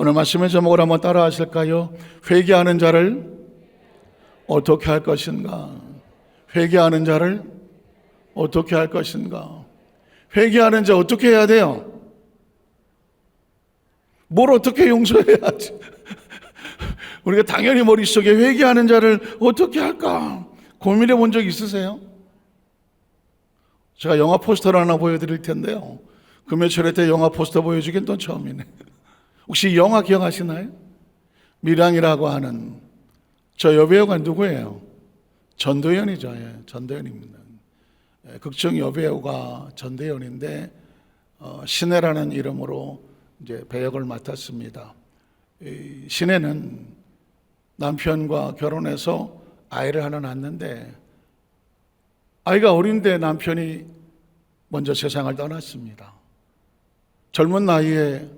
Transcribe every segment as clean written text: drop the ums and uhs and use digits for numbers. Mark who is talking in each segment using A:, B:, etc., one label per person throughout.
A: 오늘 말씀의 제목을 한번 따라 하실까요? 회개하는 자를 어떻게 할 것인가? 회개하는 자를 어떻게 할 것인가? 회개하는 자 어떻게 해야 돼요? 뭘 어떻게 용서해야지? 우리가 당연히 머릿속에 회개하는 자를 어떻게 할까? 고민해 본 적 있으세요? 제가 영화 포스터를 하나 보여드릴 텐데요. 금요철에 때 영화 포스터 보여주긴 또 처음이네. 혹시 이 영화 기억하시나요? 밀양이라고 하는 저 여배우가 누구예요? 전도연이죠. 예, 전도연입니다. 예, 극중 여배우가 전도연인데 신혜라는 이름으로 이제 배역을 맡았습니다. 이 신혜는 남편과 결혼해서 아이를 하나 낳았는데 아이가 어린데 남편이 먼저 세상을 떠났습니다. 젊은 나이에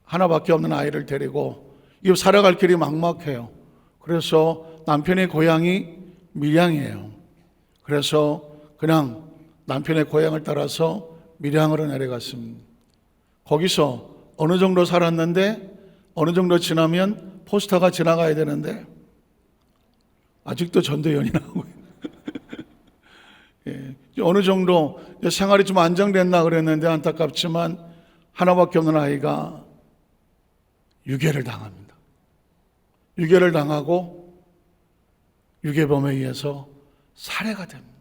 A: 하나밖에 없는 아이를 데리고 이 살아갈 길이 막막해요. 그래서 남편의 고향이 밀양이에요. 그래서 그냥 남편의 고향을 따라서 밀양으로 내려갔습니다. 거기서 어느 정도 살았는데 어느 정도 지나면 포스터가 지나가야 되는데 아직도 전도연이 나오고 예, 어느 정도 생활이 좀 안정됐나 그랬는데 안타깝지만 하나밖에 없는 아이가 유괴를 당합니다. 유괴를 당하고 유괴범에 의해서 살해가 됩니다.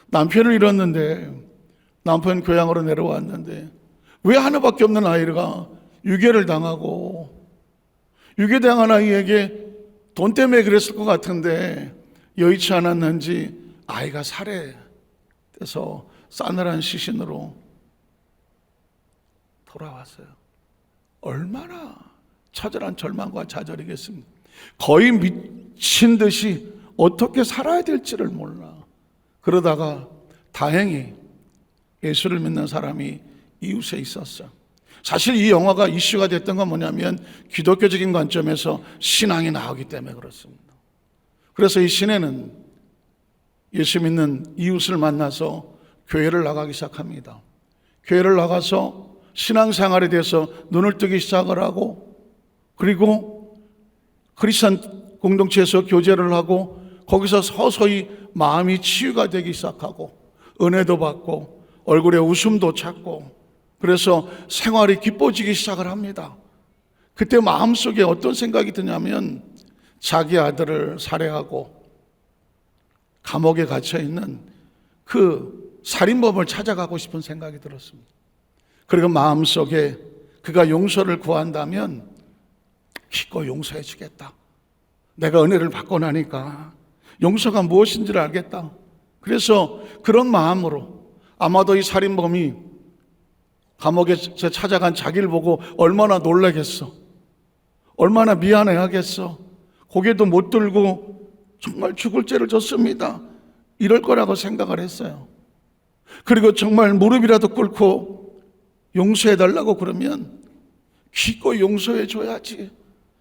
A: 남편을 잃었는데 남편 고향으로 내려왔는데 왜 하나밖에 없는 아이가 유괴를 당하고 유괴당한 아이에게 돈 때문에 그랬을 것 같은데 여의치 않았는지 아이가 살해돼서 싸늘한 시신으로 돌아왔어요. 얼마나 처절한 절망과 좌절이겠습니까? 거의 미친 듯이 어떻게 살아야 될지를 몰라. 그러다가 다행히 예수를 믿는 사람이 이웃에 있었어요. 사실 이 영화가 이슈가 됐던 건 뭐냐면 기독교적인 관점에서 신앙이 나오기 때문에 그렇습니다. 그래서 이 신혜는 예수 믿는 이웃을 만나서 교회를 나가기 시작합니다. 교회를 나가서 신앙생활에 대해서 눈을 뜨기 시작을 하고 그리고 크리스천 공동체에서 교제를 하고 거기서 서서히 마음이 치유가 되기 시작하고 은혜도 받고 얼굴에 웃음도 찾고 그래서 생활이 기뻐지기 시작을 합니다. 그때 마음속에 어떤 생각이 드냐면 자기 아들을 살해하고 감옥에 갇혀있는 그 살인범을 찾아가고 싶은 생각이 들었습니다. 그리고 마음속에 그가 용서를 구한다면 기꺼이 용서해 주겠다. 내가 은혜를 받고 나니까 용서가 무엇인지를 알겠다. 그래서 그런 마음으로 아마도 이 살인범이 감옥에 찾아간 자기를 보고 얼마나 놀라겠어. 얼마나 미안해하겠어. 고개도 못 들고 정말 죽을 죄를 졌습니다. 이럴 거라고 생각을 했어요. 그리고 정말 무릎이라도 꿇고 용서해달라고 그러면 기꺼이 용서해 줘야지.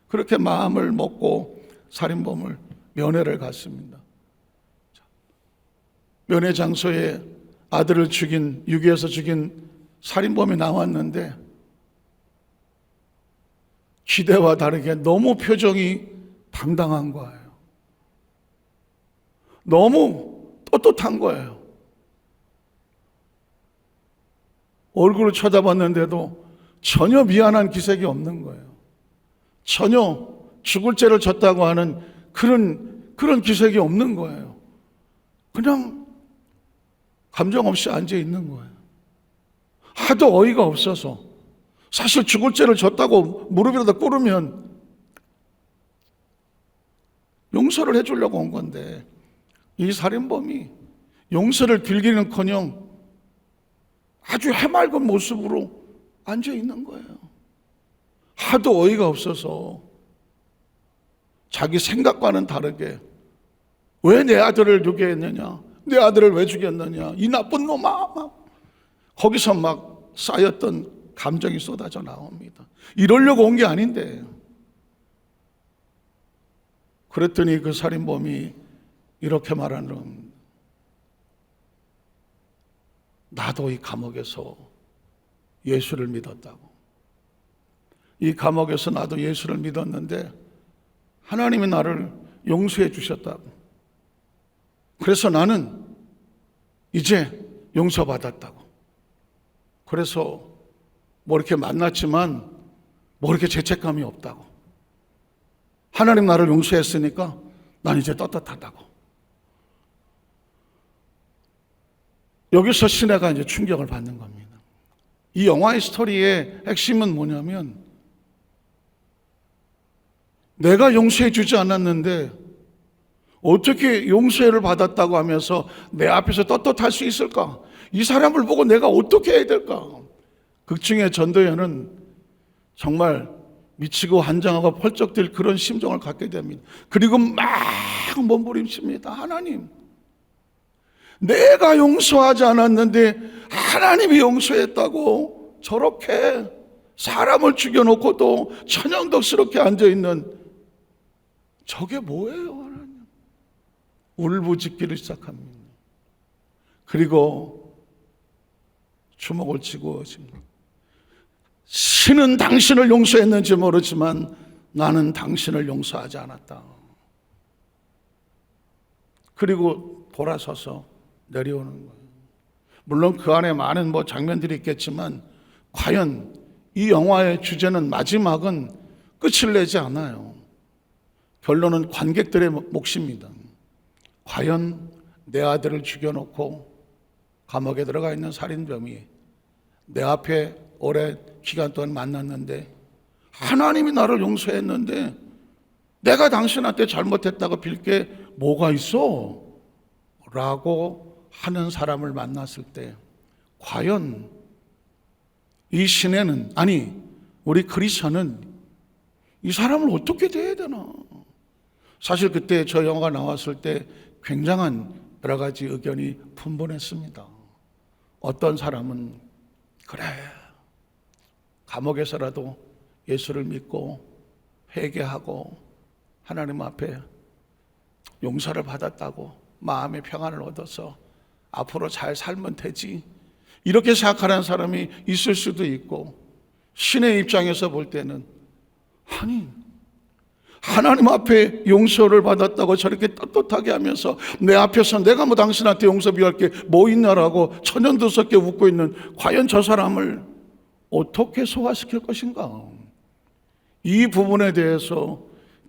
A: 그렇게 마음을 먹고 살인범을 면회를 갔습니다. 면회 장소에 아들을 죽인, 유괴해서 죽인 살인범이 나왔는데 기대와 다르게 너무 표정이 당당한 거예요. 너무 떳떳한 거예요. 얼굴을 쳐다봤는데도 전혀 미안한 기색이 없는 거예요. 전혀 죽을 죄를 졌다고 하는 그런 기색이 없는 거예요. 그냥 감정 없이 앉아 있는 거예요. 하도 어이가 없어서 사실 죽을 죄를 졌다고 무릎에다 꿇으면 용서를 해주려고 온 건데 이 살인범이 용서를 빌기는커녕 아주 해맑은 모습으로 앉아 있는 거예요. 하도 어이가 없어서 자기 생각과는 다르게 왜 내 아들을 유괴했느냐, 내 아들을 왜 죽였느냐, 이 나쁜 놈아, 거기서 막 쌓였던 감정이 쏟아져 나옵니다. 이러려고 온 게 아닌데. 그랬더니 그 살인범이 이렇게 말하는 겁니다. 나도 이 감옥에서 예수를 믿었다고. 이 감옥에서 나도 예수를 믿었는데 하나님이 나를 용서해 주셨다고. 그래서 나는 이제 용서받았다고. 그래서 뭐 이렇게 만났지만 뭐 이렇게 죄책감이 없다고. 하나님 나를 용서했으니까 난 이제 떳떳하다고. 여기서 시내가 이제 충격을 받는 겁니다. 이 영화의 스토리의 핵심은 뭐냐면 내가 용서해 주지 않았는데 어떻게 용서를 받았다고 하면서 내 앞에서 떳떳할 수 있을까? 이 사람을 보고 내가 어떻게 해야 될까? 극중의 전도연은 정말 미치고 환장하고 펄쩍 뛸 그런 심정을 갖게 됩니다. 그리고 막 몸부림칩니다. 하나님, 내가 용서하지 않았는데 하나님이 용서했다고 저렇게 사람을 죽여놓고도 천연덕스럽게 앉아있는 저게 뭐예요, 하나님? 울부짖기를 시작합니다. 그리고 주먹을 쥐고 신은 당신을 용서했는지 모르지만 나는 당신을 용서하지 않았다. 그리고 돌아서서 내려오는 거예요. 물론 그 안에 많은 장면들이 있겠지만 과연 이 영화의 주제는 마지막은 끝을 내지 않아요. 결론은 관객들의 몫입니다. 과연 내 아들을 죽여놓고 감옥에 들어가 있는 살인범이 내 앞에 오래 기간 동안 만났는데 하나님이 나를 용서했는데 내가 당신한테 잘못했다고 빌 게 뭐가 있어? 라고 하는 사람을 만났을 때 과연 이 시내는, 아니 우리 크리스천은 이 사람을 어떻게 대해야 되나? 사실 그때 저 영화가 나왔을 때 굉장한 여러 가지 의견이 분분했습니다. 어떤 사람은 그래, 감옥에서라도 예수를 믿고 회개하고 하나님 앞에 용서를 받았다고 마음의 평안을 얻어서 앞으로 잘 살면 되지, 이렇게 생각하는 사람이 있을 수도 있고, 신의 입장에서 볼 때는 아니 하나님 앞에 용서를 받았다고 저렇게 떳떳하게 하면서 내 앞에서 내가 뭐 당신한테 용서 비할 게 뭐 있냐라고 천연두섭게 웃고 있는 과연 저 사람을 어떻게 소화시킬 것인가? 이 부분에 대해서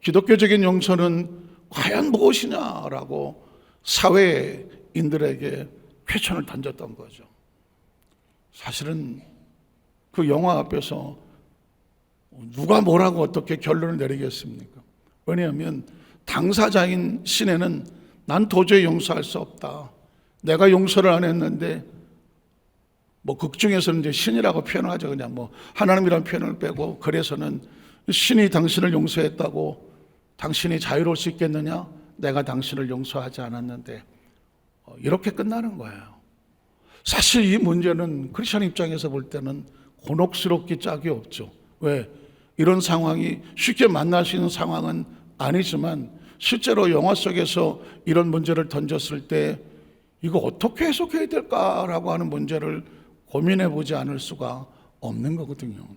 A: 기독교적인 용서는 과연 무엇이냐라고 사회인들에게 퀘션을 던졌던 거죠. 사실은 그 영화 앞에서 누가 뭐라고 어떻게 결론을 내리겠습니까? 왜냐하면 당사자인 시내는 난 도저히 용서할 수 없다. 내가 용서를 안 했는데 극중에서는 이제 신이라고 표현하죠. 그냥 하나님이라는 표현을 빼고, 그래서는 신이 당신을 용서했다고 당신이 자유로울 수 있겠느냐? 내가 당신을 용서하지 않았는데, 이렇게 끝나는 거예요. 사실 이 문제는 크리스천 입장에서 볼 때는 곤혹스럽기 짝이 없죠. 왜? 이런 상황이 쉽게 만날 수 있는 상황은 아니지만 실제로 영화 속에서 이런 문제를 던졌을 때 이거 어떻게 해석해야 될까라고 하는 문제를 고민해 보지 않을 수가 없는 거거든요.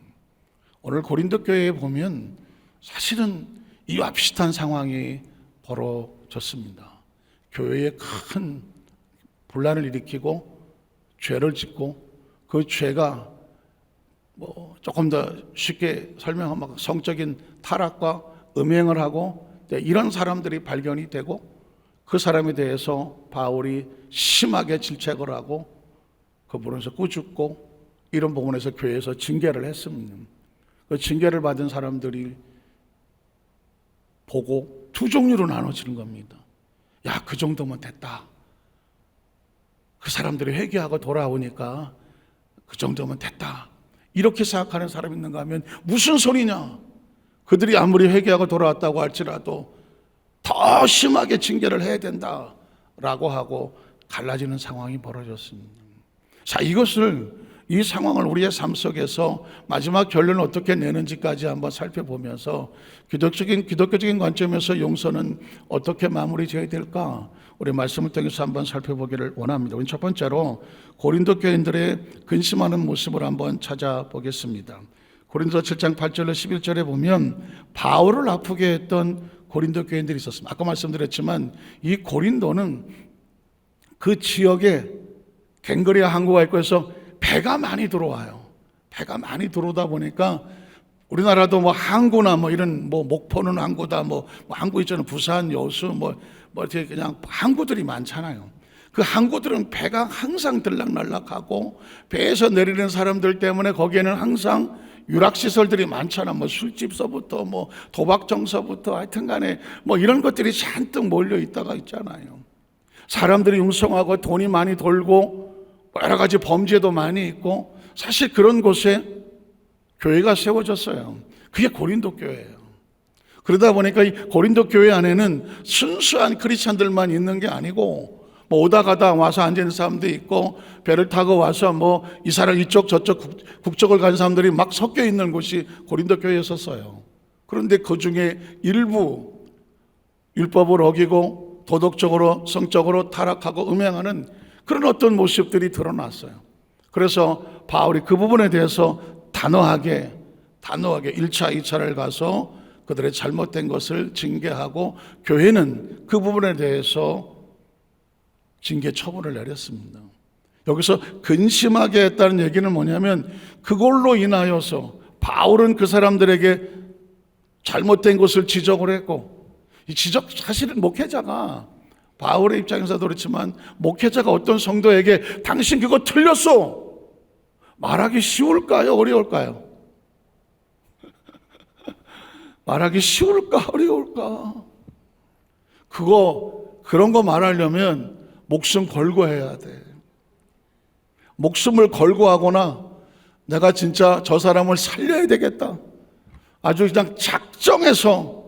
A: 오늘 고린도 교회에 보면 사실은 이와 비슷한 상황이 벌어졌습니다. 교회에 큰 분란을 일으키고 죄를 짓고, 그 죄가 조금 더 쉽게 설명하면 성적인 타락과 음행을 하고 이런 사람들이 발견이 되고, 그 사람에 대해서 바울이 심하게 질책을 하고 그분에서 꾸짖고, 이런 부분에서 교회에서 징계를 했습니다. 그 징계를 받은 사람들이 보고 두 종류로 나눠지는 겁니다. 야, 그 정도면 됐다. 그 사람들이 회개하고 돌아오니까 그 정도면 됐다. 이렇게 생각하는 사람이 있는가 하면 무슨 소리냐? 그들이 아무리 회개하고 돌아왔다고 할지라도 더 심하게 징계를 해야 된다라고 하고 갈라지는 상황이 벌어졌습니다. 자, 이 상황을 우리의 삶 속에서 마지막 결론을 어떻게 내는지까지 한번 살펴보면서 기독교적인 관점에서 용서는 어떻게 마무리 지어야 될까? 우리 말씀을 통해서 한번 살펴보기를 원합니다. 우리 첫 번째로 고린도 교인들의 근심하는 모습을 한번 찾아보겠습니다. 고린도서 7장 8절로 11절에 보면 바울을 아프게 했던 고린도 교인들이 있었습니다. 아까 말씀드렸지만 이 고린도는 그 지역에 갱거리와 항구가 있고 해서 배가 많이 들어와요. 배가 많이 들어오다 보니까 우리나라도 뭐 항구나 뭐 이런 뭐 목포는 항구다 뭐 항구 있잖아요. 부산, 여수 뭐 이렇게 그냥 항구들이 많잖아요. 그 항구들은 배가 항상 들락날락하고 배에서 내리는 사람들 때문에 거기에는 항상 유락시설들이 많잖아. 뭐 술집서부터 뭐 도박정서부터 하여튼 간에 뭐 이런 것들이 잔뜩 몰려 있다가 있잖아요. 사람들이 융성하고 돈이 많이 돌고 여러 가지 범죄도 많이 있고 사실 그런 곳에 교회가 세워졌어요. 그게 고린도 교회예요. 그러다 보니까 이 고린도 교회 안에는 순수한 크리스찬들만 있는 게 아니고 뭐 오다 가다 와서 앉아있는 사람도 있고 배를 타고 와서 뭐 이 사람 이쪽 저쪽 국적을 간 사람들이 막 섞여 있는 곳이 고린도 교회였었어요. 그런데 그 중에 일부 율법을 어기고 도덕적으로 성적으로 타락하고 음행하는 그런 어떤 모습들이 드러났어요. 그래서 바울이 그 부분에 대해서 단호하게 1차, 2차를 가서 그들의 잘못된 것을 징계하고 교회는 그 부분에 대해서 징계 처분을 내렸습니다. 여기서 근심하게 했다는 얘기는 뭐냐면 그걸로 인하여서 바울은 그 사람들에게 잘못된 것을 지적을 했고 이 지적 사실은 목회자가 바울의 입장에서도 그렇지만 목회자가 어떤 성도에게 당신 그거 틀렸어 말하기 쉬울까요? 어려울까요? 말하기 쉬울까? 어려울까? 그런 거 말하려면 목숨 걸고 해야 돼. 목숨을 걸고 하거나 내가 진짜 저 사람을 살려야 되겠다. 아주 그냥 작정해서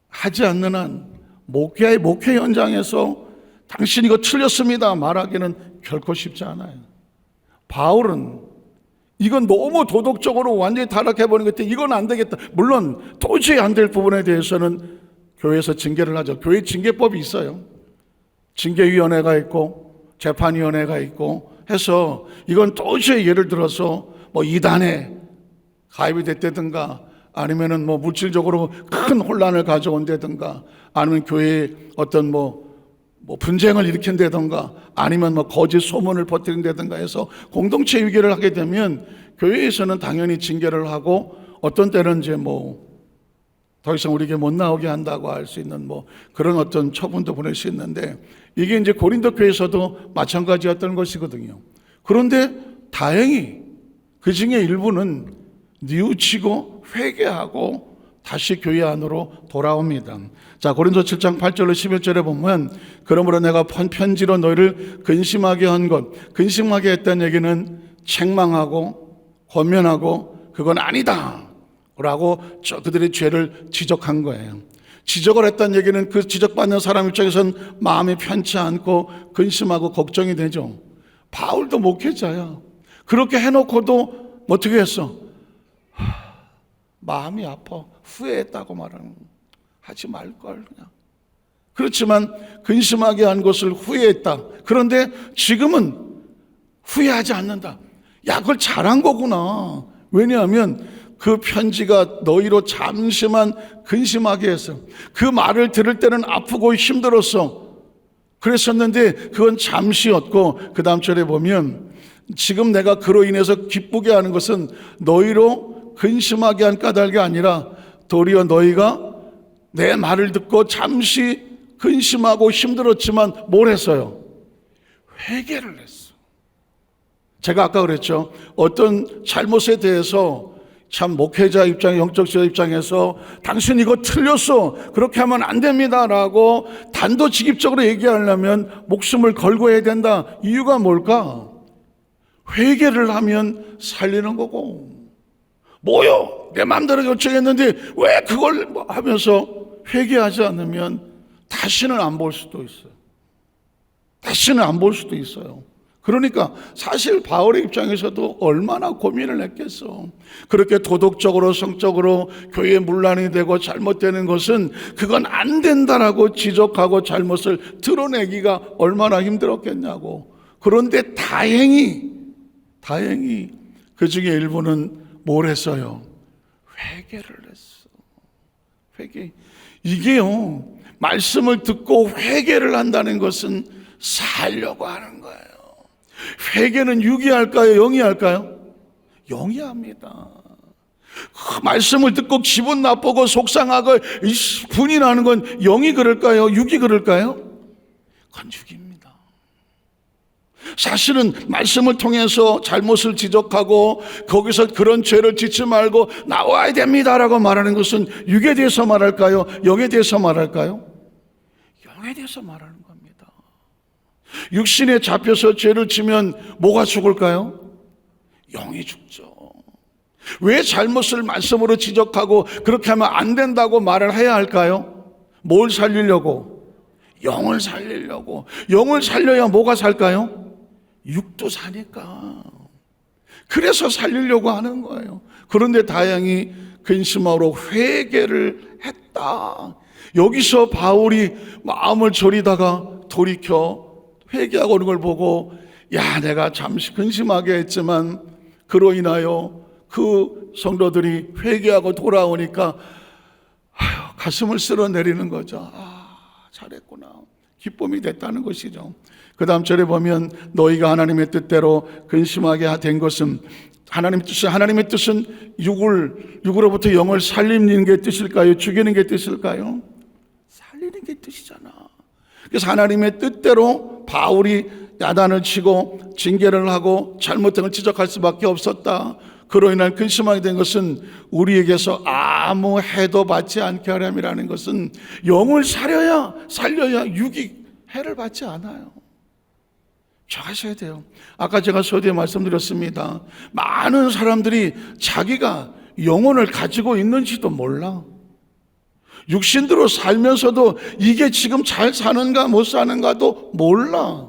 A: 하지 않는 한 목회 현장에서 당신 이거 틀렸습니다 말하기는 결코 쉽지 않아요. 바울은 이건 너무 도덕적으로 완전히 타락해버린 것 같아. 이건 안 되겠다. 물론 도저히 안 될 부분에 대해서는 교회에서 징계를 하죠. 교회 징계법이 있어요. 징계위원회가 있고 재판위원회가 있고 해서 이건 도저히 예를 들어서 뭐 이단에 가입이 됐다든가 아니면은 뭐 물질적으로 큰 혼란을 가져온다든가 아니면 교회에 어떤 뭐 분쟁을 일으킨다든가 아니면 뭐 거짓 소문을 퍼뜨린다든가 해서 공동체 위기를 하게 되면 교회에서는 당연히 징계를 하고 어떤 때는 이제 뭐 더 이상 우리에게 못 나오게 한다고 할 수 있는 뭐 그런 어떤 처분도 보낼 수 있는데 이게 이제 고린도 교회에서도 마찬가지였던 것이거든요. 그런데 다행히 그 중에 일부는 뉘우치고 회개하고 다시 교회 안으로 돌아옵니다. 자, 고린도 7장 8절로 11절에 보면 그러므로 내가 편지로 너희를 근심하게 한 것, 근심하게 했다는 얘기는 책망하고 권면하고 그건 아니다 라고 그들의 죄를 지적한 거예요. 지적을 했다는 얘기는 그 지적받는 사람 입장에서는 마음이 편치 않고 근심하고 걱정이 되죠. 바울도 목회자야. 그렇게 해놓고도 어떻게 했어? 마음이 아파. 후회했다고 말하는 하지 말걸 그냥. 그렇지만 근심하게 한 것을 후회했다. 그런데 지금은 후회하지 않는다. 야, 그걸 잘한 거구나. 왜냐하면 그 편지가 너희로 잠시만 근심하게 했어. 그 말을 들을 때는 아프고 힘들었어. 그랬었는데 그건 잠시였고 그 다음 절에 보면 지금 내가 그로 인해서 기쁘게 하는 것은 너희로 근심하게 한 까닭이 아니라 도리어 너희가 내 말을 듣고 잠시 근심하고 힘들었지만 뭘 했어요? 회개를 했어. 제가 아까 그랬죠. 어떤 잘못에 대해서 참 목회자 입장, 영적 지도 입장에서 당신 이거 틀렸어. 그렇게 하면 안 됩니다. 라고 단도직입적으로 얘기하려면 목숨을 걸고 해야 된다. 이유가 뭘까? 회개를 하면 살리는 거고. 뭐요? 내 마음대로 요청했는데 왜 그걸 하면서 회개하지 않으면 다시는 안 볼 수도 있어요. 다시는 안 볼 수도 있어요. 그러니까 사실 바울의 입장에서도 얼마나 고민을 했겠어. 그렇게 도덕적으로 성적으로 교회에 문란이 되고 잘못되는 것은 그건 안 된다라고 지적하고 잘못을 드러내기가 얼마나 힘들었겠냐고. 그런데 다행히 그 중에 일부는 뭘 했어요? 회개를 했어. 회개. 이게요, 말씀을 듣고 회개를 한다는 것은 살려고 하는 거예요. 회개는 육이 할까요? 영이 할까요? 영이 합니다. 말씀을 듣고 기분 나쁘고 속상하고 분이 나는 건 영이 그럴까요? 육이 그럴까요? 그건 육입니다. 사실은 말씀을 통해서 잘못을 지적하고 거기서 그런 죄를 짓지 말고 나와야 됩니다라고 말하는 것은 육에 대해서 말할까요? 영에 대해서 말할까요? 영에 대해서 말하는 겁니다. 육신에 잡혀서 죄를 지면 뭐가 죽을까요? 영이 죽죠. 왜 잘못을 말씀으로 지적하고 그렇게 하면 안 된다고 말을 해야 할까요? 뭘 살리려고? 영을 살리려고. 영을 살려야 뭐가 살까요? 육도 사니까. 그래서 살리려고 하는 거예요. 그런데 다행히 근심하러 회개를 했다. 여기서 바울이 마음을 졸이다가 돌이켜 회개하고 오는 걸 보고, 야, 내가 잠시 근심하게 했지만 그로 인하여 그 성도들이 회개하고 돌아오니까 가슴을 쓸어내리는 거죠. 잘했구나. 기쁨이 됐다는 것이죠. 그 다음 절에 보면 너희가 하나님의 뜻대로 근심하게 된 것은 하나님의 뜻은 육으로부터 영을 살리는 게 뜻일까요? 죽이는 게 뜻일까요? 살리는 게 뜻이잖아. 그래서 하나님의 뜻대로 바울이 야단을 치고 징계를 하고 잘못된 걸 지적할 수밖에 없었다. 그로 인한 근심하게 된 것은 우리에게서 아무 해도 받지 않게 하렴이라는 것은 영을 살려야 육이 해를 받지 않아요. 잘 하셔야 돼요. 아까 제가 서두에 말씀드렸습니다. 많은 사람들이 자기가 영혼을 가지고 있는지도 몰라. 육신대로 살면서도 이게 지금 잘 사는가 못 사는가도 몰라.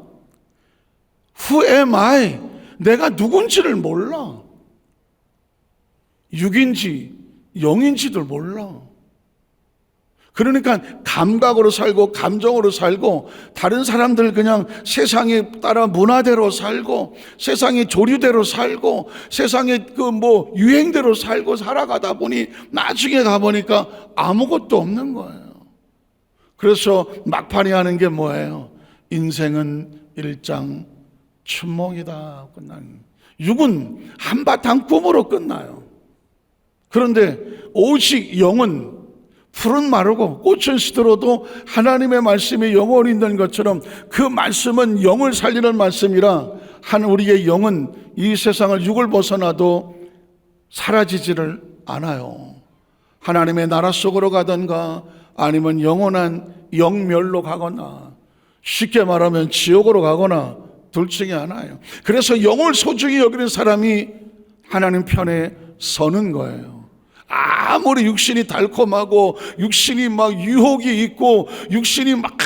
A: Who am I? 내가 누군지를 몰라. 육인지 영인지도 몰라. 그러니까 감각으로 살고 감정으로 살고 다른 사람들 그냥 세상에 따라 문화대로 살고 세상의 조류대로 살고 세상의 그 유행대로 살고 살아가다 보니 나중에 가보니까 아무것도 없는 거예요. 그래서 막판에 하는 게 뭐예요? 인생은 일장 춘몽이다. 끝나는. 육은 한바탕 꿈으로 끝나요. 그런데 오직 영은 풀은 마르고 꽃은 시들어도 하나님의 말씀이 영원히 있는 것처럼 그 말씀은 영을 살리는 말씀이라 우리의 영은 이 세상을 육을 벗어나도 사라지지를 않아요. 하나님의 나라 속으로 가든가 아니면 영원한 영멸로 가거나 쉽게 말하면 지옥으로 가거나 둘 중에 하나예요. 그래서 영을 소중히 여기는 사람이 하나님 편에 서는 거예요. 아무리 육신이 달콤하고 육신이 막 유혹이 있고 육신이 막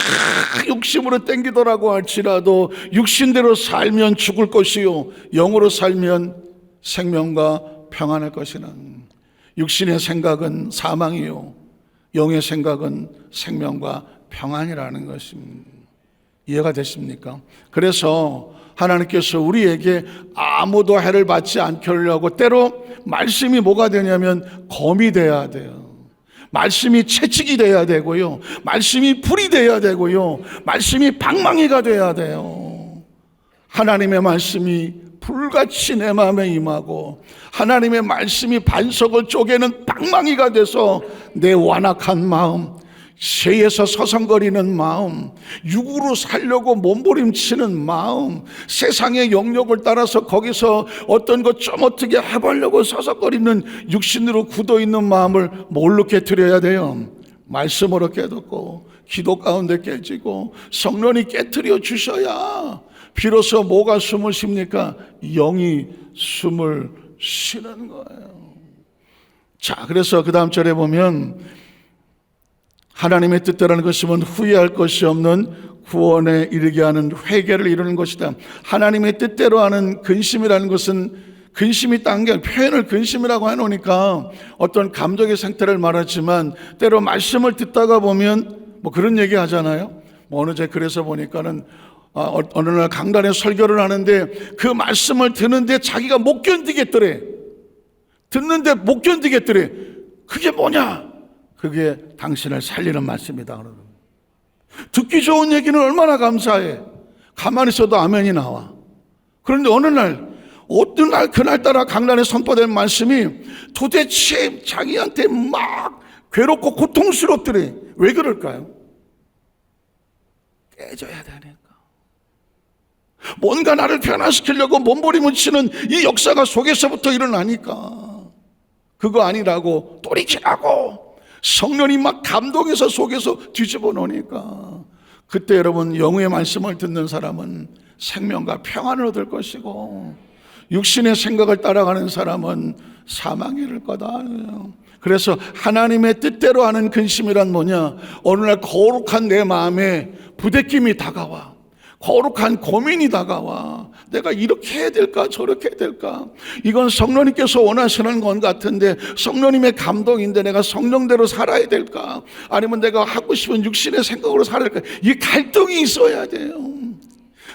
A: 욕심으로 땡기더라고 할지라도 육신대로 살면 죽을 것이요 영으로 살면 생명과 평안할 것이는 육신의 생각은 사망이요 영의 생각은 생명과 평안이라는 것입니다. 이해가 되십니까? 그래서 하나님께서 우리에게 아무도 해를 받지 않게 하려고 때로 말씀이 뭐가 되냐면 검이 돼야 돼요. 말씀이 채찍이 돼야 되고요. 말씀이 불이 돼야 되고요. 말씀이 방망이가 돼야 돼요. 하나님의 말씀이 불같이 내 마음에 임하고 하나님의 말씀이 반석을 쪼개는 방망이가 돼서 내 완악한 마음, 죄에서 서성거리는 마음, 육으로 살려고 몸부림치는 마음, 세상의 영역을 따라서 거기서 어떤 것 좀 어떻게 해보려고 서성거리는 육신으로 굳어있는 마음을 뭘로 깨트려야 돼요? 말씀으로 깨닫고 기도 가운데 깨지고 성령이 깨트려 주셔야 비로소 뭐가 숨을 쉽니까? 영이 숨을 쉬는 거예요. 자, 그래서 그 다음 절에 보면 하나님의 뜻대로라는 것이면 후회할 것이 없는 구원에 이르게 하는 회개를 이루는 것이다. 하나님의 뜻대로 하는 근심이라는 것은 근심이 딴 게 표현을 근심이라고 해놓으니까 어떤 감정의 상태를 말하지만 때로 말씀을 듣다가 보면 그런 얘기 하잖아요. 어느 제 그래서 보니까는 어느 날 강단에 설교를 하는데 그 말씀을 듣는데 자기가 못 견디겠더래. 듣는데 못 견디겠더래. 그게 뭐냐? 그게 당신을 살리는 말씀이다. 듣기 좋은 얘기는 얼마나 감사해. 가만히 있어도 아멘이 나와. 그런데 어느 날 그날따라 강단에 선포된 말씀이 도대체 자기한테 막 괴롭고 고통스럽더래. 왜 그럴까요? 깨져야 되니까. 뭔가 나를 변화시키려고 몸부림을 치는 이 역사가 속에서부터 일어나니까. 그거 아니라고 돌이키라고 성령이 막 감동해서 속에서 뒤집어 놓으니까, 그때 여러분 영의 말씀을 듣는 사람은 생명과 평안을 얻을 것이고, 육신의 생각을 따라가는 사람은 사망에 이를 거다. 그래서 하나님의 뜻대로 하는 근심이란 뭐냐? 어느 날 거룩한 내 마음에 부대낌이 다가와. 거룩한 고민이 다가와. 내가 이렇게 해야 될까 저렇게 해야 될까. 이건 성령님께서 원하시는 건 같은데, 성령님의 감동인데 내가 성령대로 살아야 될까, 아니면 내가 하고 싶은 육신의 생각으로 살아야 될까. 이 갈등이 있어야 돼요.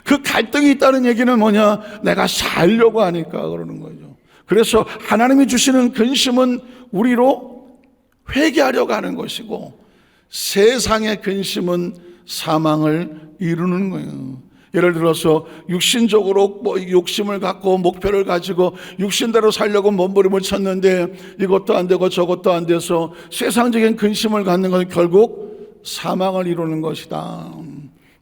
A: 그 갈등이 있다는 얘기는 뭐냐? 내가 살려고 하니까 그러는 거죠. 그래서 하나님이 주시는 근심은 우리로 회개하려고 하는 것이고, 세상의 근심은 사망을 이루는 거예요. 예를 들어서 육신적으로 욕심을 갖고 목표를 가지고 육신대로 살려고 몸부림을 쳤는데 이것도 안 되고 저것도 안 돼서 세상적인 근심을 갖는 건 결국 사망을 이루는 것이다.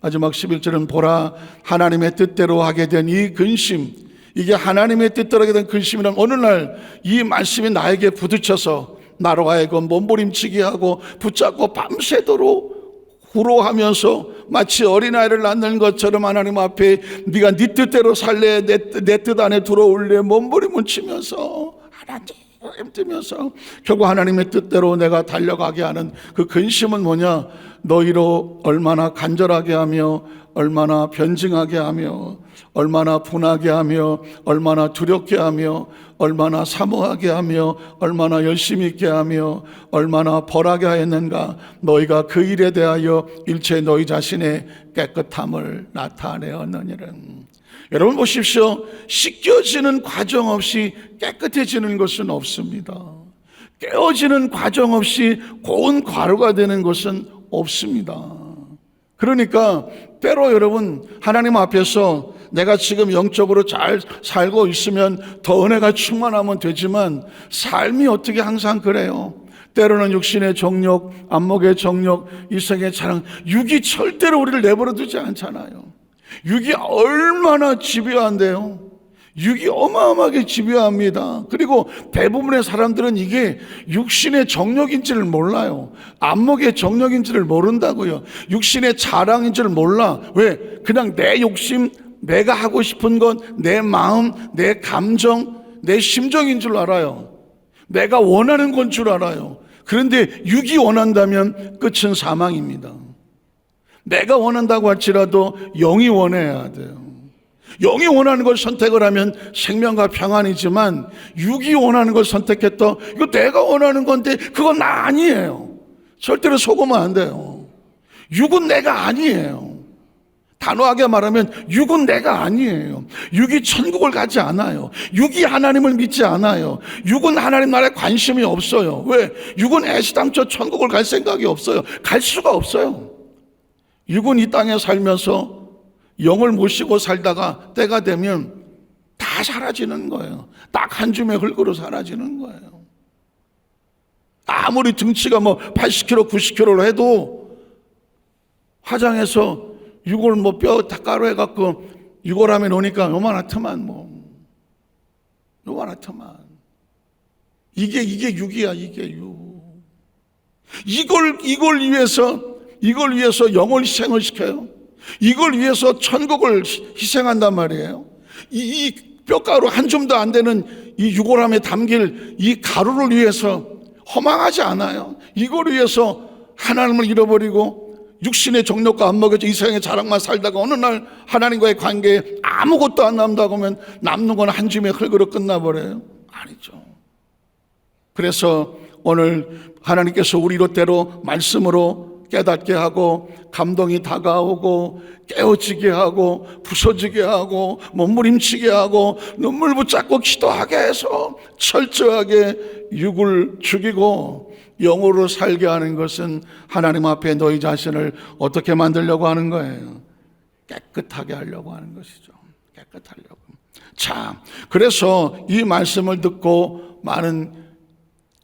A: 마지막 11절은 보라, 하나님의 뜻대로 하게 된 이 근심, 이게 하나님의 뜻대로 하게 된 근심이란, 어느 날 이 말씀이 나에게 부딪혀서 나로 하여금 몸부림치게 하고 붙잡고 밤새도록 구로하면서 마치 어린아이를 낳는 것처럼 하나님 앞에 네가 네 뜻대로 살래, 내 뜻 안에 들어올래 몸부림을 치면서 하나님 힘들면서 결국 하나님의 뜻대로 내가 달려가게 하는 그 근심은 뭐냐? 너희로 얼마나 간절하게 하며 얼마나 변증하게 하며 얼마나 분하게 하며 얼마나 두렵게 하며 얼마나 사모하게 하며 얼마나 열심히 있게 하며 얼마나 벌하게 하였는가. 너희가 그 일에 대하여 일체 너희 자신의 깨끗함을 나타내었느니라. 여러분 보십시오. 씻겨지는 과정 없이 깨끗해지는 것은 없습니다. 깨어지는 과정 없이 고운 가루가 되는 것은 없습니다. 그러니까 때로 여러분 하나님 앞에서 내가 지금 영적으로 잘 살고 있으면 더 은혜가 충만하면 되지만, 삶이 어떻게 항상 그래요. 때로는 육신의 정욕, 안목의 정욕, 이성의 자랑, 육이 절대로 우리를 내버려 두지 않잖아요. 육이 얼마나 집요한데요. 육이 어마어마하게 집요합니다. 그리고 대부분의 사람들은 이게 육신의 정욕인지를 몰라요. 안목의 정욕인지를 모른다고요. 육신의 자랑인지를 몰라. 왜? 그냥 내 욕심, 내가 하고 싶은 건 내 마음, 내 감정, 내 심정인 줄 알아요. 내가 원하는 건 줄 알아요. 그런데 육이 원한다면 끝은 사망입니다. 내가 원한다고 할지라도 영이 원해야 돼요. 영이 원하는 걸 선택을 하면 생명과 평안이지만, 육이 원하는 걸 선택했다, 이거 내가 원하는 건데 그건 나 아니에요. 절대로 속으면 안 돼요. 육은 내가 아니에요. 단호하게 말하면 육은 내가 아니에요. 육이 천국을 가지 않아요. 육이 하나님을 믿지 않아요. 육은 하나님 나라에 관심이 없어요. 왜? 육은 애시당초 천국을 갈 생각이 없어요. 갈 수가 없어요. 육은 이 땅에 살면서 영을 모시고 살다가 때가 되면 다 사라지는 거예요. 딱 한 줌의 흙으로 사라지는 거예요. 아무리 등치가 80kg, 90kg로 해도 화장해서 육을 뼈 다 가루 해갖고 육골함에 놓으니까 요만하더만 요만하더만. 이게 육이야, 이게 육. 이걸 위해서 영을 희생을 시켜요. 이걸 위해서 천국을 희생한단 말이에요. 이 뼈가루 한 줌도 안 되는 이 유골함에 담길 이 가루를 위해서 허망하지 않아요. 이걸 위해서 하나님을 잃어버리고 육신의 정욕과 안목의 이 세상의 자랑만 살다가 어느 날 하나님과의 관계에 아무것도 안 남다고 하면 남는 건 한 줌의 흙으로 끝나버려요. 아니죠. 그래서 오늘 하나님께서 우리로 때로 말씀으로 깨닫게 하고 감동이 다가오고 깨어지게 하고 부서지게 하고 몸부림치게 하고 눈물 붙잡고 기도하게 해서 철저하게 육을 죽이고 영으로 살게 하는 것은 하나님 앞에 너희 자신을 어떻게 만들려고 하는 거예요? 깨끗하게 하려고 하는 것이죠. 깨끗하려고. 자, 그래서 이 말씀을 듣고 많은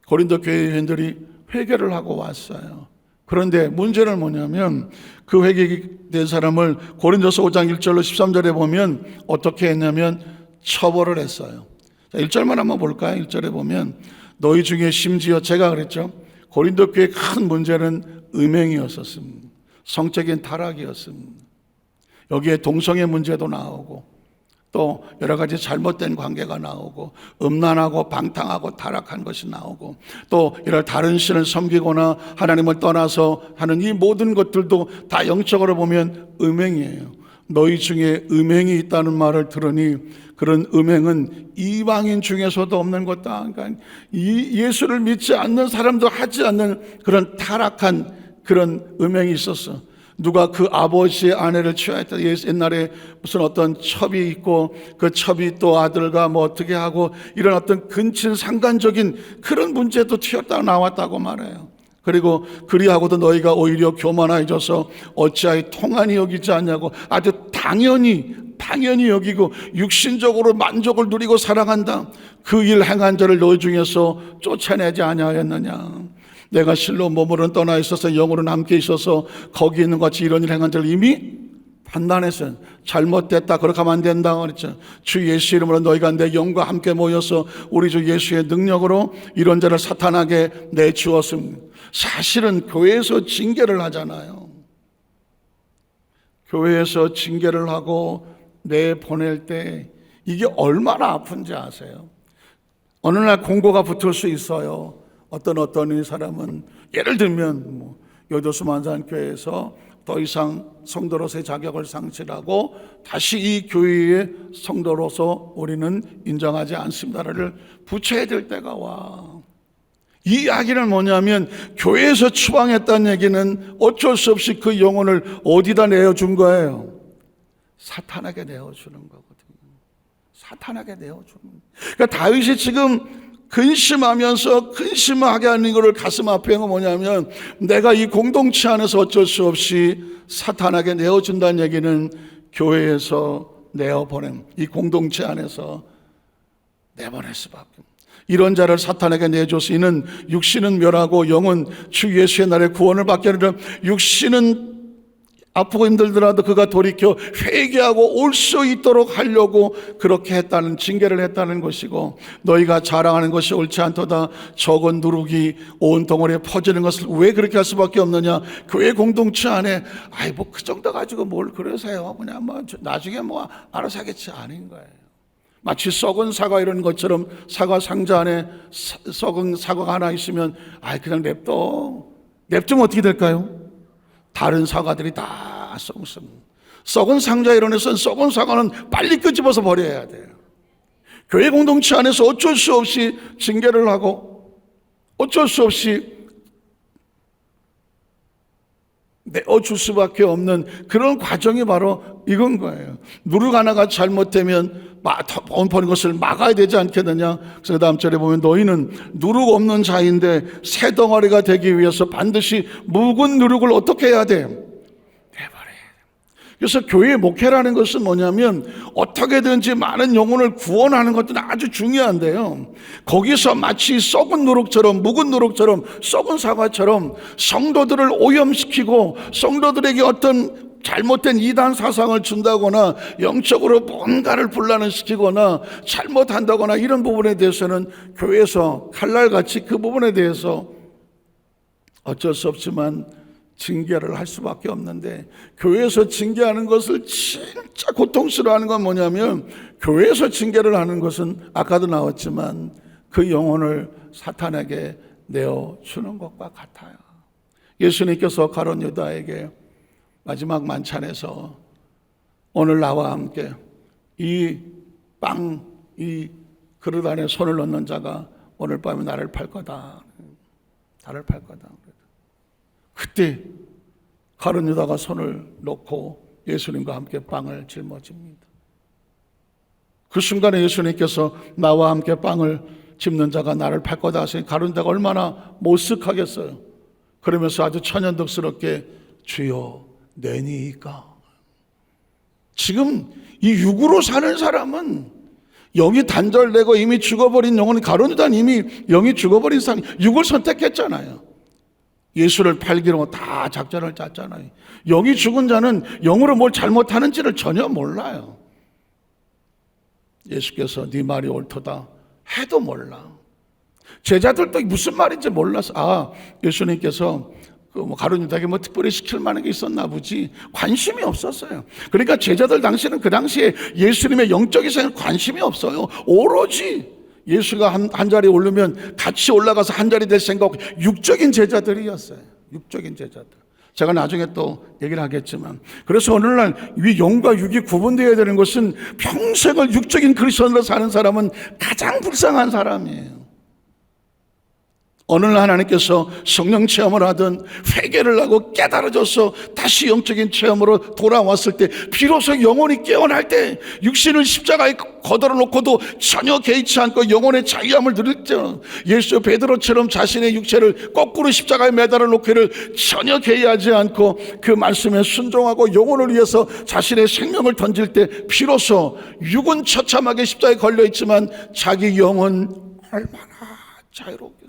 A: 고린도 교회인들이 회개를 하고 왔어요. 그런데 문제는 뭐냐면 그 회개된 사람을 고린도서 5장 1절로 13절에 보면 어떻게 했냐면 처벌을 했어요. 자, 1절만 한번 볼까요? 1절에 보면 너희 중에 심지어 제가 그랬죠. 고린도 교회의 큰 문제는 음행이었었습니다. 성적인 타락이었습니다. 여기에 동성애 문제도 나오고 또 여러 가지 잘못된 관계가 나오고 음란하고 방탕하고 타락한 것이 나오고 또 이런 다른 신을 섬기거나 하나님을 떠나서 하는 이 모든 것들도 다 영적으로 보면 음행이에요. 너희 중에 음행이 있다는 말을 들으니 그런 음행은 이방인 중에서도 없는 것다. 그러니까 이 예수를 믿지 않는 사람도 하지 않는 그런 타락한 그런 음행이 있었어. 누가 그 아버지의 아내를 취하였다. 옛날에 무슨 어떤 첩이 있고 그 첩이 또 아들과 뭐 어떻게 하고 이런 어떤 근친 상간적인 그런 문제도 튀었다고 나왔다고 말해요. 그리고 그리하고도 너희가 오히려 교만해져서 어찌하여 통한이 여기지 않냐고 아주 당연히 여기고 육신적으로 만족을 누리고 살아간다. 그 일 행한 자를 너희 중에서 쫓아내지 아니하였느냐. 내가 실로 몸으로는 떠나 있어서 영으로는 함께 있어서 거기 있는 것 같이 이런 일 행한 자를 이미 판단했어요. 잘못됐다 그렇게 하면 안 된다 그랬죠. 주 예수 이름으로 너희가 내 영과 함께 모여서 우리 주 예수의 능력으로 이런 자를 사탄에게 내주었습니다. 사실은 교회에서 징계를 하잖아요. 교회에서 징계를 하고 내보낼 때 이게 얼마나 아픈지 아세요? 어느 날 공고가 붙을 수 있어요. 어떤 이 사람은 예를 들면 여도수 만산교회에서 더 이상 성도로서의 자격을 상실하고 다시 이 교회의 성도로서 우리는 인정하지 않습니다를 붙여야 될 때가 와. 이 이야기는 뭐냐면 교회에서 추방했다는 얘기는 어쩔 수 없이 그 영혼을 어디다 내어준 거예요? 사탄에게 내어주는 거거든요. 사탄에게 내어주는. 그러니까 다윗이 지금 근심하게 하는 것을 가슴 아프게 한 건 뭐냐면 내가 이 공동체 안에서 어쩔 수 없이 사탄에게 내어준다는 얘기는 교회에서 내어보낸 이 공동체 안에서 내보낼 수밖에. 이런 자를 사탄에게 내줘서 이는 육신은 멸하고 영은 주 예수의 날에 구원을 받게 하리라. 육신은 아프고 힘들더라도 그가 돌이켜 회개하고 올 수 있도록 하려고 그렇게 했다는 징계를 했다는 것이고 너희가 자랑하는 것이 옳지 않도다. 적은 누룩이 온 덩어리에 퍼지는 것을 왜 그렇게 할 수밖에 없느냐. 교회 공동체 안에 아이 뭐 그 정도 가지고 뭘 그러세요. 그냥 뭐 나중에 뭐 알아서 하겠지 아닌 거예요. 마치 썩은 사과 이런 것처럼 사과 상자 안에 썩은 사과가 하나 있으면 아이 그냥 냅두면 어떻게 될까요? 다른 사과들이 다 썩습니다. 썩은 상자 이론에서는 썩은 사과는 빨리 끄집어서 버려야 돼요. 교회 공동체 안에서 어쩔 수 없이 징계를 하고 어쩔 수 없이 내어줄 수밖에 없는 그런 과정이 바로 이건 거예요. 누룩 하나가 잘못되면 버는 것을 막아야 되지 않겠느냐. 그래서 그 다음 절에 보면 너희는 누룩 없는 자인데 새 덩어리가 되기 위해서 반드시 묵은 누룩을 어떻게 해야 돼? 내버려야 돼. 그래서 교회의 목회라는 것은 뭐냐면 어떻게든지 많은 영혼을 구원하는 것도 아주 중요한데요. 거기서 마치 썩은 누룩처럼 묵은 누룩처럼 썩은 사과처럼 성도들을 오염시키고 성도들에게 어떤 잘못된 이단 사상을 준다거나 영적으로 뭔가를 분란시키거나 잘못한다거나 이런 부분에 대해서는 교회에서 칼날같이 그 부분에 대해서 어쩔 수 없지만 징계를 할 수밖에 없는데 교회에서 징계하는 것을 진짜 고통스러워하는 건 뭐냐면 교회에서 징계를 하는 것은 아까도 나왔지만 그 영혼을 사탄에게 내어주는 것과 같아요. 예수님께서 가룟 유다에게 마지막 만찬에서 오늘 나와 함께 이 그릇 안에 손을 넣는 자가 오늘 밤에 나를 팔 거다. 나를 팔 거다. 그때 가룟 유다가 손을 놓고 예수님과 함께 빵을 짊어집니다. 그 순간에 예수님께서 나와 함께 빵을 짚는 자가 나를 팔 거다 하시니 가룟 유다가 얼마나 못쓱하겠어요. 그러면서 아주 천연덕스럽게 주여 내니까. 지금 이 육으로 사는 사람은 영이 단절되고 이미 죽어버린 영혼은 가룟 유다는 이미 영이 죽어버린 사람이 육을 선택했잖아요. 예수를 팔기로 다 작전을 짰잖아요. 영이 죽은 자는 영으로 뭘 잘못하는지를 전혀 몰라요. 예수께서 네 말이 옳도다 해도 몰라. 제자들도 무슨 말인지 몰라서 예수님께서 가룟 유다에게 특별히 시킬 만한 게 있었나 보지 관심이 없었어요. 그러니까 제자들 당시에는 그 당시에 예수님의 영적인 생에 관심이 없어요. 오로지 예수가 한 자리에 오르면 같이 올라가서 한 자리 될 생각, 육적인 제자들이었어요. 육적인 제자들. 제가 나중에 또 얘기를 하겠지만, 그래서 오늘날 이 영과 육이 구분되어야 되는 것은 평생을 육적인 그리스도인으로 사는 사람은 가장 불쌍한 사람이에요. 어느 날 하나님께서 성령 체험을 하든 회개를 하고 깨달아져서 다시 영적인 체험으로 돌아왔을 때 비로소 영혼이 깨어날 때 육신을 십자가에 거들어 놓고도 전혀 개의치 않고 영혼의 자유함을 누릴 때 예수 베드로처럼 자신의 육체를 거꾸로 십자가에 매달아 놓기를 전혀 개의하지 않고 그 말씀에 순종하고 영혼을 위해서 자신의 생명을 던질 때 비로소 육은 처참하게 십자가에 걸려 있지만 자기 영은 얼마나 자유롭겠어요.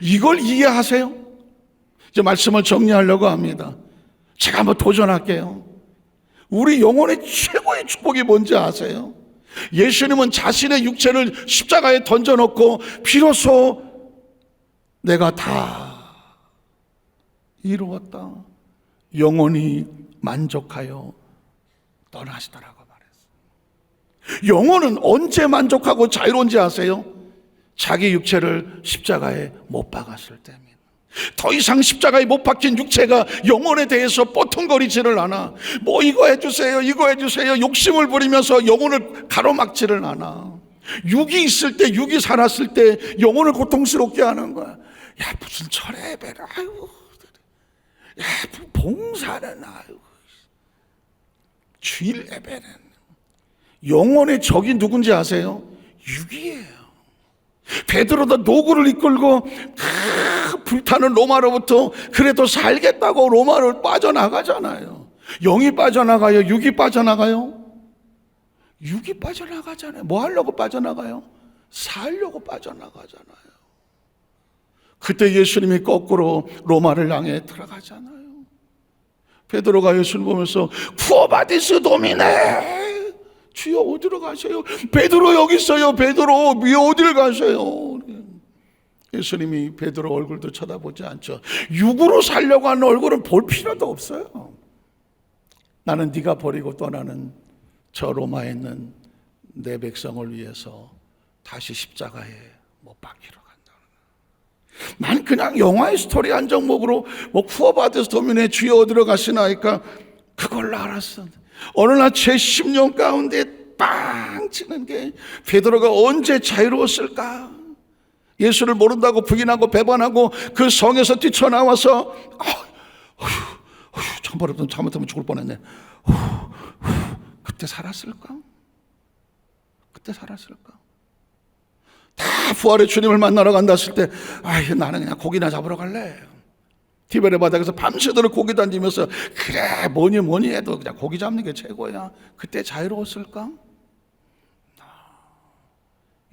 A: 이걸 이해하세요? 이제 말씀을 정리하려고 합니다. 제가 한번 도전할게요. 우리 영혼의 최고의 축복이 뭔지 아세요? 예수님은 자신의 육체를 십자가에 던져놓고 비로소 내가 다 이루었다, 영혼이 만족하여 떠나시더라고 말했어요. 영혼은 언제 만족하고 자유로운지 아세요? 자기 육체를 십자가에 못 박았을 때입니다. 더 이상 십자가에 못 박힌 육체가 영혼에 대해서 뽀통거리지를 않아. 뭐 이거 해주세요, 이거 해주세요, 욕심을 부리면서 영혼을 가로막지를 않아. 육이 있을 때, 육이 살았을 때 영혼을 고통스럽게 하는 거야. 야, 무슨 철회 예배를, 아이고, 야, 봉사는, 아이고, 주일 예배는. 영혼의 적이 누군지 아세요? 육이에요. 베드로도 노구를 이끌고 불타는 로마로부터 그래도 살겠다고 로마를 빠져나가잖아요. 영이 빠져나가요? 육이 빠져나가요? 육이 빠져나가잖아요. 뭐 하려고 빠져나가요? 살려고 빠져나가잖아요. 그때 예수님이 거꾸로 로마를 향해 들어가잖아요. 베드로가 예수를 보면서 쿠오바디스 도미네, 주여 어디로 가세요? 베드로 여기 있어요. 베드로 어디를 가세요? 예수님이 베드로 얼굴도 쳐다보지 않죠. 육으로 살려고 하는 얼굴은 볼 필요도 없어요. 나는 네가 버리고 떠나는 저 로마에 있는 내 백성을 위해서 다시 십자가에 못 박히러 간다. 난 그냥 영화의 스토리 한 정목으로 쿠어바데스 도민의 주여 어디로 가시나 하니까 그걸로 알았어. 어느 날 제 10년 가운데 빵 치는 게 베드로가 언제 자유로웠을까? 예수를 모른다고 부인하고 배반하고 그 성에서 뛰쳐나와서 정말로도 잘못하면 죽을 뻔했네. 그때 살았을까? 그때 살았을까? 다 부활의 주님을 만나러 간다 했을 때 나는 그냥 고기나 잡으러 갈래. 티베레 바닥에서 밤새도록 고기 던지면서 그래 뭐니 해도 그냥 고기 잡는 게 최고야. 그때 자유로웠을까?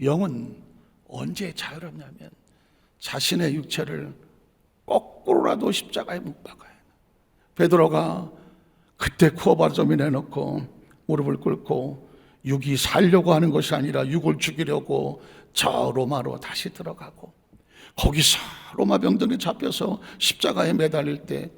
A: 영은 언제 자유롭냐면 자신의 육체를 거꾸로라도 십자가에 못 박아요. 베드로가 그때 쿠어바점이 내놓고 무릎을 꿇고 육이 살려고 하는 것이 아니라 육을 죽이려고 저 로마로 다시 들어가고 거기서 로마 병들이 잡혀서 십자가에 매달릴 때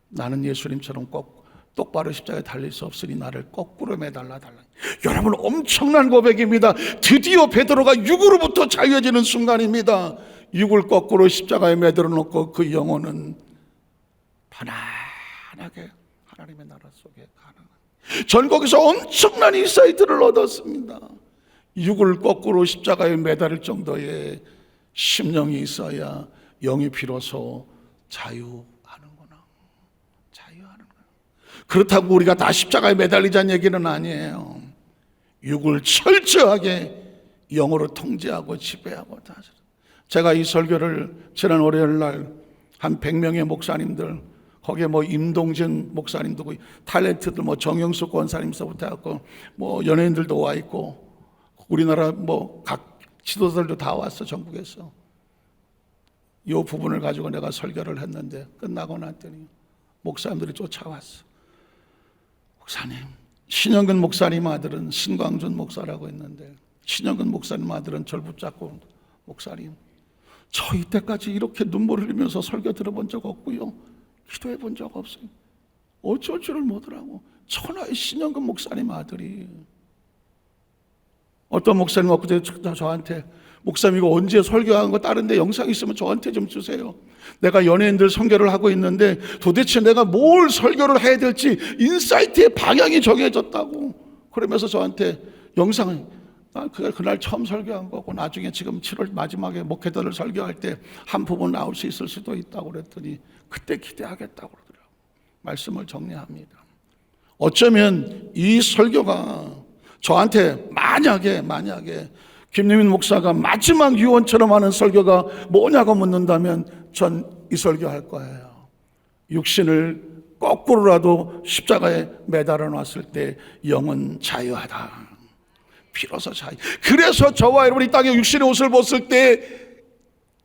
A: 나는 예수님처럼 꼭 똑바로 십자가에 달릴 수 없으니 나를 거꾸로 매달라 달라. 여러분 엄청난 고백입니다. 드디어 베드로가 육으로부터 자유해지는 순간입니다. 육을 거꾸로 십자가에 매달아 놓고 그 영혼은 편안하게 하나님의 나라 속에 가는. 전 거기서 엄청난 인사이트를 얻었습니다. 육을 거꾸로 십자가에 매달릴 정도의 심령이 있어야 영이 비로소 자유하는구나. 자유하는구나. 그렇다고 우리가 다 십자가에 매달리자는 얘기는 아니에요. 육을 철저하게 영으로 통제하고 지배하고 다. 제가 이 설교를 지난 월요일 날 한 100명의 목사님들, 거기에 뭐 임동진 목사님도 있고 탤런트들 뭐 정영숙 권사님서부터 해갖고 뭐 연예인들도 와 있고 우리나라 뭐 각 지도자들도 다 왔어. 전국에서 이 부분을 가지고 내가 설교를 했는데 끝나고 났더니 목사님들이 쫓아왔어. 목사님, 신영근 목사님 아들은 신광준 목사라고 했는데 신영근 목사님 아들은 절 붙잡고 목사님, 저 이때까지 이렇게 눈물 흘리면서 설교 들어본 적 없고요, 기도해 본 적 없어요. 어쩔 줄을 모르라고. 천하의 신영근 목사님 아들이. 어떤 목사님 엊그제 저한테, 목사님 이거 언제 설교한 거 다른데 영상 있으면 저한테 좀 주세요. 내가 연예인들 설교를 하고 있는데 도대체 내가 뭘 설교를 해야 될지 인사이트의 방향이 정해졌다고. 그러면서 저한테 영상을, 그날 처음 설교한 거고 나중에 지금 7월 마지막에 목회자를 설교할 때 한 부분 나올 수 있을 수도 있다고 그랬더니 그때 기대하겠다고 그러더라고요. 말씀을 정리합니다. 어쩌면 이 설교가 저한테 만약에 김유민 목사가 마지막 유언처럼 하는 설교가 뭐냐고 묻는다면 전 이 설교 할 거예요. 육신을 거꾸로라도 십자가에 매달아 놨을 때 영은 자유하다. 비로소 자유. 그래서 저와 여러분이 이 땅에 육신의 옷을 벗을 때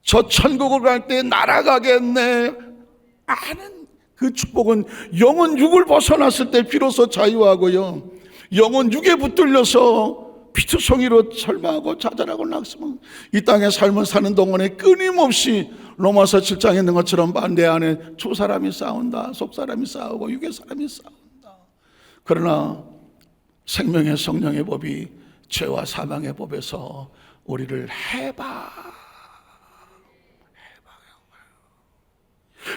A: 저 천국을 갈 때 날아가겠네 아는 그 축복은, 영은 육을 벗어났을 때 비로소 자유하고요, 영은 육에 붙들려서 피투성이로 절망하고 좌절하고 낙심하고 이 땅의 삶을 사는 동안에 끊임없이 로마서 7장에 있는 것처럼 내 안에 두 사람이 싸운다. 속 사람이 싸우고 육의 사람이 싸운다. 그러나 생명의 성령의 법이 죄와 사망의 법에서 우리를 해방.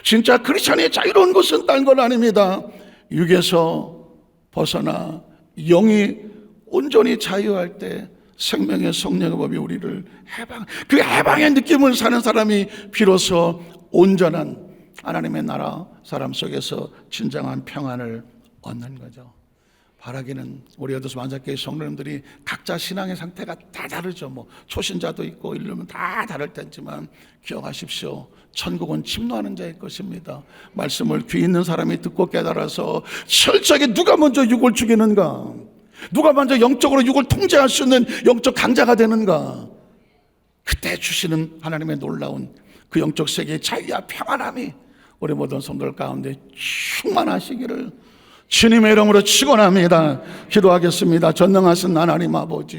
A: 진짜 크리스찬의 자유로운 것은 딴 건 아닙니다. 육에서 벗어나 영이 온전히 자유할 때 생명의 성령의 법이 우리를 해방, 그 해방의 느낌을 사는 사람이 비로소 온전한 하나님의 나라 사람 속에서 진정한 평안을 얻는 거죠. 바라기는 우리 여도서 만삭교회 성도님들이 각자 신앙의 상태가 다 다르죠. 뭐 초신자도 있고 이러면 다 다를 테지만 기억하십시오. 천국은 침노하는 자의 것입니다. 말씀을 귀 있는 사람이 듣고 깨달아서 철저하게 누가 먼저 육을 죽이는가, 누가 먼저 영적으로 육을 통제할 수 있는 영적 강자가 되는가, 그때 주시는 하나님의 놀라운 그 영적 세계의 자유와 평안함이 우리 모든 성도들 가운데 충만하시기를 주님의 이름으로 축원합니다. 기도하겠습니다. 전능하신 하나님 아버지,